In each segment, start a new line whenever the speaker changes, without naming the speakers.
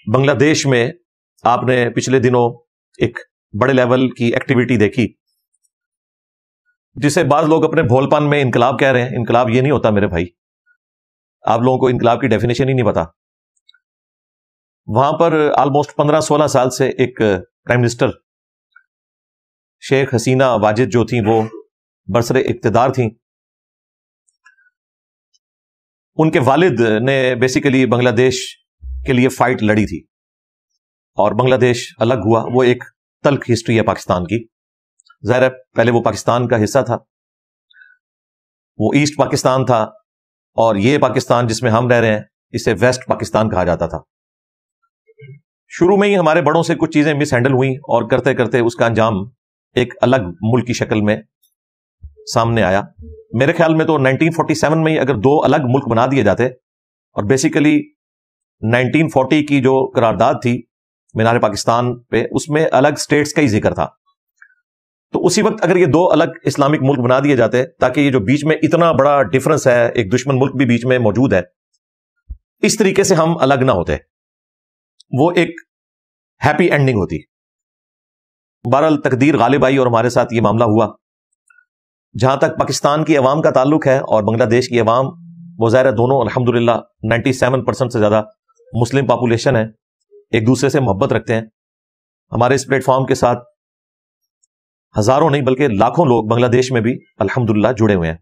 بنگلہ دیش میں آپ نے پچھلے دنوں ایک بڑے لیول کی ایکٹیویٹی دیکھی جسے بعض لوگ اپنے بھول پن میں انقلاب کہہ رہے ہیں. انقلاب یہ نہیں ہوتا میرے بھائی, آپ لوگوں کو انقلاب کی ڈیفینیشن ہی نہیں پتا. وہاں پر آلموسٹ 15-16 سال سے ایک پرائم منسٹر شیخ حسینہ واجد جو تھیں وہ برسر اقتدار تھیں. ان کے والد نے بیسیکلی بنگلہ دیش کے لیے فائٹ لڑی تھی اور بنگلہ دیش الگ ہوا. وہ ایک تلخ ہسٹری ہے پاکستان کی. ظاہر ہے پہلے وہ پاکستان کا حصہ تھا, وہ ایسٹ پاکستان تھا, اور یہ پاکستان جس میں ہم رہ رہے ہیں اسے ویسٹ پاکستان کہا جاتا تھا. شروع میں ہی ہمارے بڑوں سے کچھ چیزیں مس ہینڈل ہوئیں اور کرتے کرتے اس کا انجام ایک الگ ملک کی شکل میں سامنے آیا. میرے خیال میں تو 1947 میں ہی اگر 2 الگ ملک بنا دیے جاتے, اور بیسیکلی 1940 کی جو قرارداد تھی مینار پاکستان پہ, اس میں الگ سٹیٹس کا ہی ذکر تھا, تو اسی وقت اگر یہ 2 الگ اسلامک ملک بنا دیے جاتے تاکہ یہ جو بیچ میں اتنا بڑا ڈفرنس ہے, ایک دشمن ملک بھی بیچ میں موجود ہے, اس طریقے سے ہم الگ نہ ہوتے, وہ ایک ہیپی اینڈنگ ہوتی. بہرحال تقدیر غالب آئی اور ہمارے ساتھ یہ معاملہ ہوا. جہاں تک پاکستان کی عوام کا تعلق ہے اور بنگلہ دیش کی عوام, وہ ظاہر ہے دونوں الحمدللہ 97% سے زیادہ مسلم پاپولیشن ہے, ایک دوسرے سے محبت رکھتے ہیں. ہمارے اس پلیٹ فارم کے ساتھ ہزاروں نہیں بلکہ لاکھوں لوگ بنگلہ دیش میں بھی الحمدللہ جڑے ہوئے ہیں.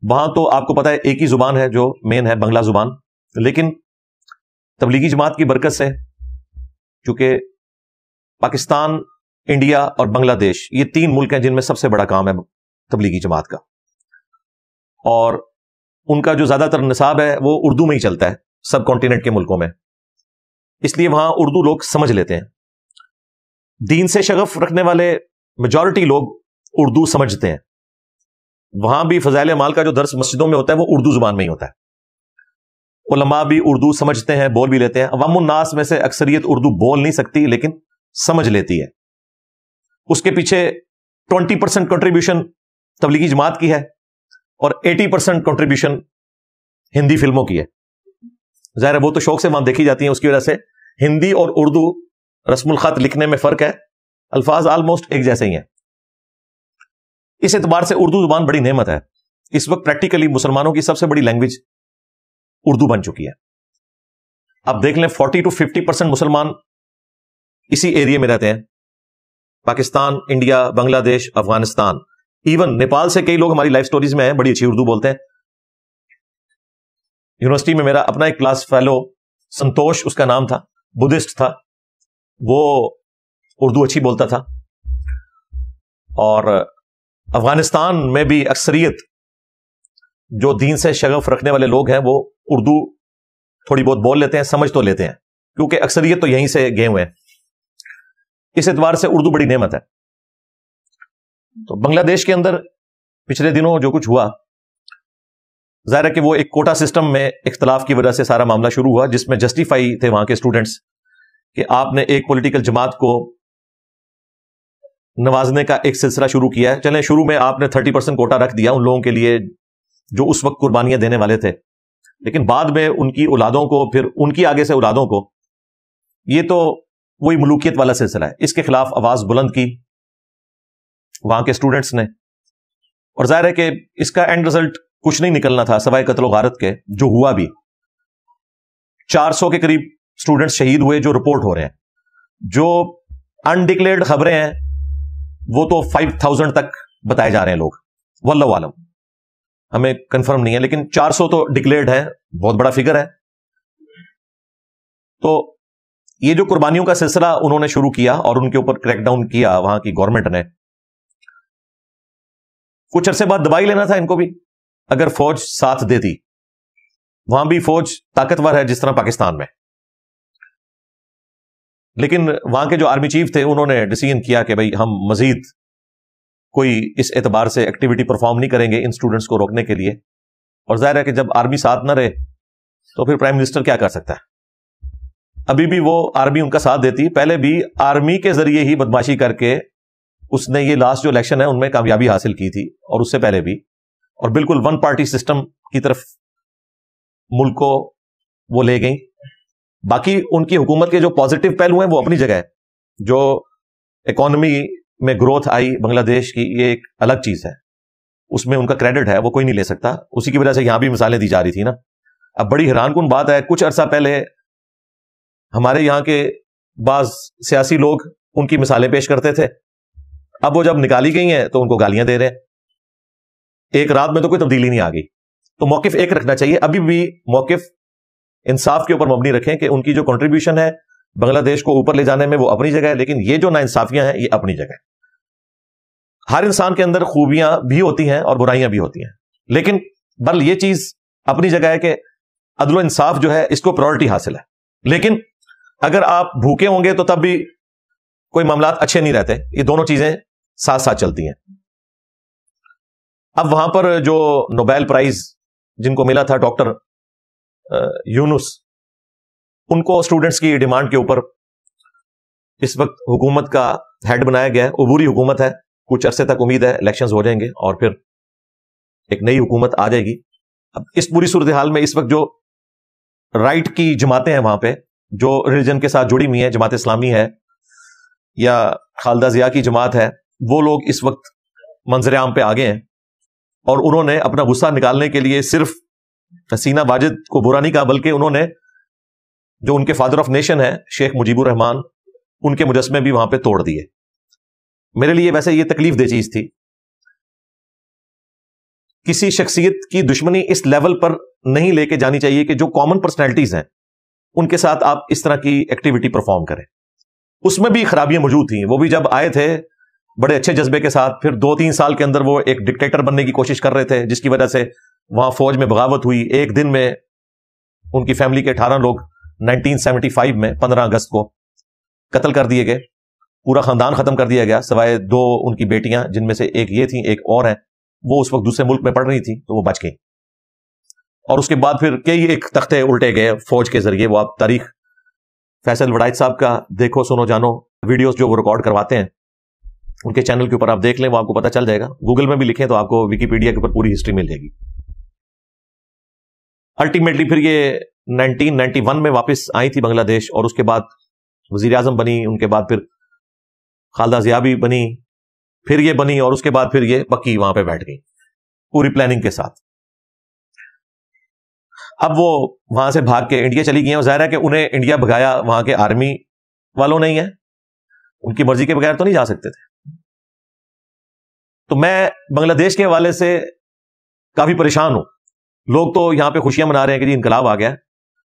وہاں تو آپ کو پتا ہے ایک ہی زبان ہے جو مین ہے, بنگلہ زبان, لیکن تبلیغی جماعت کی برکت سے, چونکہ پاکستان, انڈیا اور بنگلہ دیش یہ 3 ملک ہیں جن میں سب سے بڑا کام ہے تبلیغی جماعت کا, اور ان کا جو زیادہ تر نصاب ہے وہ اردو میں ہی چلتا ہے سب کانٹیننٹ کے ملکوں میں, اس لیے وہاں اردو لوگ سمجھ لیتے ہیں. دین سے شغف رکھنے والے میجورٹی لوگ اردو سمجھتے ہیں. وہاں بھی فضائل اعمال کا جو درس مسجدوں میں ہوتا ہے وہ اردو زبان میں ہی ہوتا ہے. علماء بھی اردو سمجھتے ہیں, بول بھی لیتے ہیں. عوام الناس میں سے اکثریت اردو بول نہیں سکتی لیکن سمجھ لیتی ہے. اس کے پیچھے 20% کنٹریبیوشن تبلیغی جماعت کی ہے اور 80% کنٹریبیوشن ہندی فلموں کی ہے. ظاہر ہے وہ تو شوق سے وہاں دیکھی جاتی ہیں, اس کی وجہ سے ہندی اور اردو رسم الخط لکھنے میں فرق ہے, الفاظ آلموسٹ ایک جیسے ہی ہیں. اس اعتبار سے اردو زبان بڑی نعمت ہے. اس وقت پریکٹیکلی مسلمانوں کی سب سے بڑی لینگویج اردو بن چکی ہے. اب دیکھ لیں 40-50% مسلمان اسی ایریا میں رہتے ہیں, پاکستان, انڈیا, بنگلہ دیش, افغانستان, ایون نیپال سے کئی لوگ ہماری لائف سٹوریز میں ہیں, بڑی اچھی اردو بولتے ہیں. یونیورسٹی میں میرا اپنا ایک کلاس فیلو سنتوش اس کا نام تھا, بدھسٹ تھا, وہ اردو اچھی بولتا تھا. اور افغانستان میں بھی اکثریت جو دین سے شغف رکھنے والے لوگ ہیں وہ اردو تھوڑی بہت بول لیتے ہیں, سمجھ تو لیتے ہیں, کیونکہ اکثریت تو یہیں سے گئے ہوئے ہیں. اس اعتبار سے اردو بڑی نعمت ہے. تو بنگلہ دیش کے اندر پچھلے دنوں جو کچھ ہوا, ظاہر ہے کہ وہ ایک کوٹا سسٹم میں اختلاف کی وجہ سے سارا معاملہ شروع ہوا, جس میں جسٹیفائی تھے وہاں کے اسٹوڈنٹس کہ آپ نے ایک پولیٹیکل جماعت کو نوازنے کا ایک سلسلہ شروع کیا ہے. چلیں شروع میں آپ نے 30% کوٹا رکھ دیا ان لوگوں کے لیے جو اس وقت قربانیاں دینے والے تھے, لیکن بعد میں ان کی اولادوں کو, پھر ان کی آگے سے اولادوں کو, یہ تو وہی ملوکیت والا سلسلہ ہے. اس کے خلاف آواز بلند کی وہاں کے اسٹوڈنٹس نے, اور ظاہر ہے کہ اس کا اینڈ رزلٹ کچھ نہیں نکلنا تھا سوائے قتل و غارت کے, جو ہوا بھی. 400 کے قریب اسٹوڈنٹس شہید ہوئے جو رپورٹ ہو رہے ہیں. جو انڈکلیئرڈ خبریں ہیں وہ تو 5000 تک بتائے جا رہے ہیں لوگ, واللہ عالم, ہمیں کنفرم نہیں ہے, لیکن 400 تو ڈکلیئرڈ ہے, بہت بڑا فگر ہے. تو یہ جو قربانیوں کا سلسلہ انہوں نے شروع کیا اور ان کے اوپر کریک ڈاؤن کیا وہاں کی گورنمنٹ نے, کچھ عرصے بعد دبائی لینا تھا ان کو بھی اگر فوج ساتھ دیتی. وہاں بھی فوج طاقتور ہے جس طرح پاکستان میں, لیکن وہاں کے جو آرمی چیف تھے انہوں نے ڈیسیژن کیا کہ بھئی ہم مزید کوئی اس اعتبار سے ایکٹیویٹی پرفارم نہیں کریں گے ان اسٹوڈنٹس کو روکنے کے لیے. اور ظاہر ہے کہ جب آرمی ساتھ نہ رہے تو پھر پرائم منسٹر کیا کر سکتا ہے. ابھی بھی وہ آرمی ان کا ساتھ دیتی, پہلے بھی آرمی کے ذریعے ہی بدماشی کر کے اس نے یہ لاسٹ جو الیکشن ہے ان میں کامیابی حاصل کی تھی, اور اس سے پہلے بھی, اور بالکل 1 پارٹی سسٹم کی طرف ملک کو وہ لے گئیں. باقی ان کی حکومت کے جو پازیٹو پہلو ہیں وہ اپنی جگہ ہے. جو اکانومی میں گروتھ آئی بنگلہ دیش کی، یہ ایک الگ چیز ہے، اس میں ان کا کریڈٹ ہے، وہ کوئی نہیں لے سکتا. اسی کی وجہ سے یہاں بھی مثالیں دی جا رہی تھی نا. اب بڑی حیران کن بات ہے، کچھ عرصہ پہلے ہمارے یہاں کے بعض سیاسی لوگ ان کی مثالیں پیش کرتے تھے، اب وہ جب نکالی گئی ہیں تو ان کو گالیاں دے رہے ہیں. ایک رات میں تو کوئی تبدیلی نہیں آ گئی. تو موقف ایک رکھنا چاہیے، ابھی بھی موقف انصاف کے اوپر مبنی رکھیں کہ ان کی جو کنٹریبیوشن ہے بنگلہ دیش کو اوپر لے جانے میں وہ اپنی جگہ ہے، لیکن یہ جو ناانصافیاں ہیں یہ اپنی جگہ ہے. ہر انسان کے اندر خوبیاں بھی ہوتی ہیں اور برائیاں بھی ہوتی ہیں، لیکن بل یہ چیز اپنی جگہ ہے کہ عدل و انصاف جو ہے اس کو پرائورٹی حاصل ہے. لیکن اگر آپ بھوکے ہوں گے تو تب بھی کوئی معاملات اچھے نہیں رہتے. یہ دونوں چیزیں ساتھ ساتھ چلتی ہیں. اب وہاں پر جو نوبیل پرائز جن کو ملا تھا ڈاکٹر یونس، ان کو اسٹوڈنٹس کی ڈیمانڈ کے اوپر اس وقت حکومت کا ہیڈ بنایا گیا ہے. عبوری حکومت ہے، کچھ عرصے تک امید ہے الیکشنز ہو جائیں گے اور پھر ایک نئی حکومت آ جائے گی. اب اس پوری صورتحال میں اس وقت جو رائٹ کی جماعتیں ہیں وہاں پہ، جو ریلیجن کے ساتھ جڑی ہوئی ہیں، جماعت اسلامی ہے یا خالدہ ضیاء کی جماعت ہے، وہ لوگ اس وقت منظر عام پہ آگے ہیں اور انہوں نے اپنا غصہ نکالنے کے لیے صرف حسینہ واجد کو برا نہیں کہا، بلکہ انہوں نے جو ان کے فادر آف نیشن ہے شیخ مجیب الرحمان، ان کے مجسمے بھی وہاں پہ توڑ دیے. میرے لیے ویسے یہ تکلیف دہ چیز تھی. کسی شخصیت کی دشمنی اس لیول پر نہیں لے کے جانی چاہیے کہ جو کامن پرسنالٹیز ہیں ان کے ساتھ آپ اس طرح کی ایکٹیویٹی پرفارم کریں. اس میں بھی خرابیاں موجود تھیں. وہ بھی جب آئے تھے بڑے اچھے جذبے کے ساتھ، پھر 2-3 سال کے اندر وہ ایک ڈکٹیٹر بننے کی کوشش کر رہے تھے، جس کی وجہ سے وہاں فوج میں بغاوت ہوئی. ایک دن میں ان کی فیملی کے 18 لوگ 1975 میں 15 اگست کو قتل کر دیے گئے. پورا خاندان ختم کر دیا گیا سوائے 2 ان کی بیٹیاں، جن میں سے ایک یہ تھیں، ایک اور ہیں، وہ اس وقت دوسرے ملک میں پڑھ رہی تھی تو وہ بچ گئی. اور اس کے بعد پھر کئی ایک تختے الٹے گئے فوج کے ذریعے. وہ آپ تاریخ فیصل وڑائچ صاحب کا دیکھو سنو جانو ویڈیوز جو وہ ریکارڈ کرواتے ہیں، ان کے چینل کے اوپر آپ دیکھ لیں، وہ آپ کو پتہ چل جائے گا. گوگل میں بھی لکھیں تو آپ کو ویکیپیڈیا کے اوپر پوری ہسٹری مل جائے گی. الٹیمیٹلی پھر یہ 1991 میں واپس آئی تھی بنگلہ دیش، اور اس کے بعد وزیر اعظم بنی. ان کے بعد پھر خالدہ ضیاء بھی بنی، پھر یہ بنی، اور اس کے بعد پھر یہ پکی وہاں پہ بیٹھ گئی پوری پلاننگ کے ساتھ. اب وہ وہاں سے بھاگ کے انڈیا چلی گئی ہیں، اور ظاہر ہے کہ انہیں انڈیا بھگایا وہاں کے آرمی والوں نہیں ہے، ان کی مرضی کے بغیر تو نہیں جا سکتے تھے. تو میں بنگلہ دیش کے حوالے سے کافی پریشان ہوں. لوگ تو یہاں پہ خوشیاں منا رہے ہیں کہ جی انقلاب آ گیا.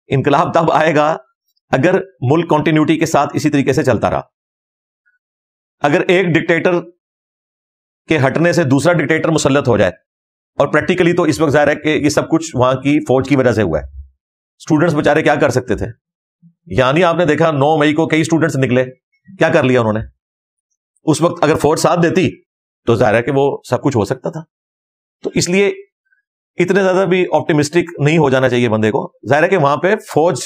انقلاب تب آئے گا اگر ملک کنٹینیوٹی کے ساتھ اسی طریقے سے چلتا رہا. اگر ایک ڈکٹیٹر کے ہٹنے سے دوسرا ڈکٹیٹر مسلط ہو جائے، اور پریکٹیکلی تو اس وقت ظاہر ہے کہ یہ سب کچھ وہاں کی فوج کی وجہ سے ہوا ہے. اسٹوڈنٹس بیچارے کیا کر سکتے تھے؟ یعنی آپ نے دیکھا 9 مئی کو کئی اسٹوڈنٹس نکلے، کیا کر لیا انہوں نے؟ اس وقت اگر فوج ساتھ دیتی تو ظاہر ہے کہ وہ سب کچھ ہو سکتا تھا. تو اس لیے اتنے زیادہ بھی آپٹیمسٹک نہیں ہو جانا چاہیے بندے کو. ظاہر ہے کہ وہاں پہ فوج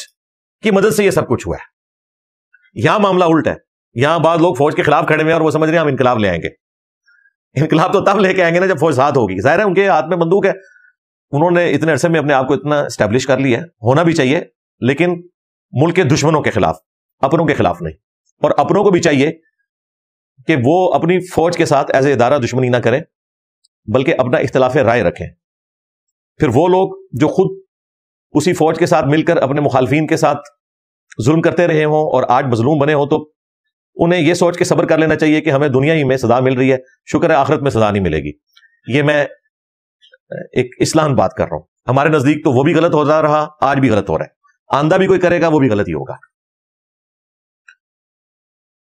کی مدد سے یہ سب کچھ ہوا ہے. یہاں معاملہ الٹ ہے. یہاں بعض لوگ فوج کے خلاف کھڑے ہوئے ہیں اور وہ سمجھ رہے ہیں ہم انقلاب لے آئیں گے. انقلاب تو تب لے کے آئیں گے نا جب فوج ساتھ ہوگی. ظاہر ہے ان کے ہاتھ میں بندوق ہے، انہوں نے اتنے عرصے میں اپنے آپ کو اتنا اسٹیبلش کر لیا ہے. ہونا بھی چاہیے، لیکن ملک کے دشمنوں کے خلاف، اپنوں کے خلاف نہیں. اور اپنوں کو بھی چاہیے کہ وہ اپنی فوج کے ساتھ ایز اے ادارہ دشمنی نہ کریں، بلکہ اپنا اختلاف رائے رکھیں. پھر وہ لوگ جو خود اسی فوج کے ساتھ مل کر اپنے مخالفین کے ساتھ ظلم کرتے رہے ہوں اور آج مظلوم بنے ہوں، تو انہیں یہ سوچ کے صبر کر لینا چاہیے کہ ہمیں دنیا ہی میں سزا مل رہی ہے، شکر ہے آخرت میں سزا نہیں ملے گی. یہ میں ایک اصلاح بات کر رہا ہوں. ہمارے نزدیک تو وہ بھی غلط ہوتا رہا، آج بھی غلط ہو رہا ہے. آئندہ بھی کوئی کرے گا وہ بھی غلط ہی ہوگا.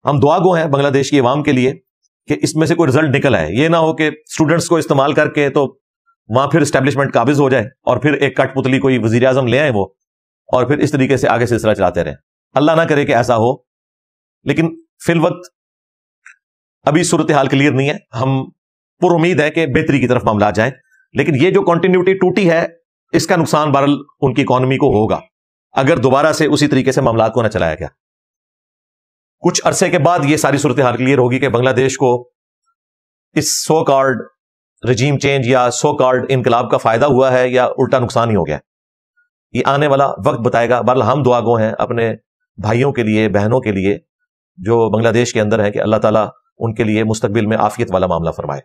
ہم دعا گو ہیں بنگلہ دیش کی عوام کے لیے کہ اس میں سے کوئی رزلٹ نکل آئے. یہ نہ ہو کہ اسٹوڈنٹس کو استعمال کر کے تو وہاں پھر اسٹیبلشمنٹ قابض ہو جائے اور پھر ایک کٹ پتلی کوئی وزیر اعظم لے آئے وہ، اور پھر اس طریقے سے آگے سلسلہ چلاتے رہیں. اللہ نہ کرے کہ ایسا ہو. لیکن فی الوقت ابھی صورتحال کلیئر نہیں ہے. ہم پر امید ہے کہ بہتری کی طرف معاملات جائیں، لیکن یہ جو کنٹینیوٹی ٹوٹی ہے اس کا نقصان بہرحال ان کی اکانومی کو ہوگا اگر دوبارہ سے اسی طریقے سے معاملات کو نہ چلایا گیا. کچھ عرصے کے بعد یہ ساری صورتحال کلیئر ہوگی کہ بنگلہ دیش کو اس سو کالڈ رجیم چینج یا سو کالڈ انقلاب کا فائدہ ہوا ہے یا الٹا نقصان ہی ہو گیا. یہ آنے والا وقت بتائے گا. بہرحال ہم دعا گو ہیں اپنے بھائیوں کے لیے، بہنوں کے لیے جو بنگلہ دیش کے اندر ہیں، کہ اللہ تعالیٰ ان کے لیے مستقبل میں عافیت والا معاملہ فرمائے.